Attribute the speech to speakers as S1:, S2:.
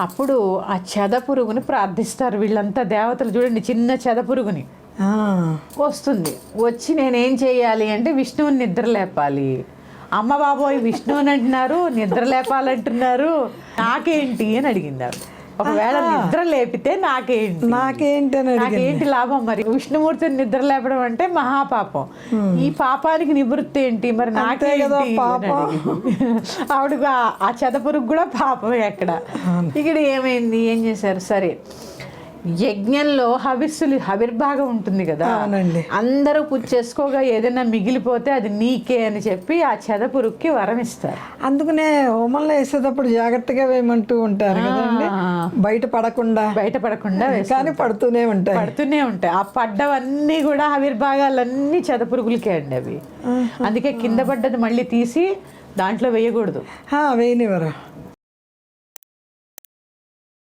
S1: అప్పుడు ఆ చెద పురుగుని ప్రార్థిస్తారు వీళ్ళంతా దేవతలు. చూడండి, చిన్న చెద పురుగుని వస్తుంది. వచ్చి నేనేం చేయాలి అంటే విష్ణువుని నిద్ర లేపాలి. అమ్మ బాబోయ్, విష్ణువుని అంటున్నారు, నిద్ర లేపాలంటున్నారు, నాకేంటి అని అడిగింది. ఒకవేళ నిద్ర లేపితే నాకేంటి లాభం? మరి విష్ణుమూర్తిని నిద్ర లేపడం అంటే మహాపాపం. ఈ పాపానికి నివృత్తి ఏంటి? మరి నాకే కదా పాపం. ఆవిడ ఆ చెదపురుగు కూడా పాపమే. ఇక్కడ ఏమైంది, ఏం చేశారు? సరే, యజ్ఞంలో హవిర్భాగం ఉంటుంది కదా, అందరూ పూజ చేసుకోగా ఏదైనా మిగిలిపోతే అది నీకే అని చెప్పి ఆ చెదపురుగుకి వరం ఇస్తారు.
S2: అందుకనే హోమంలో వేసేటప్పుడు జాగ్రత్తగా వేయమంటూ ఉంటారు కదండి, బయట పడకుండా కానీ పడుతూనే ఉంటాయి. ఆ పడ్డవన్నీ కూడా హవిర్భాగాలన్నీ చెదపురుగులకే అండి అవి. అందుకే కింద పడ్డది మళ్ళీ తీసి దాంట్లో వేయకూడదు, వేయనివ్వరు.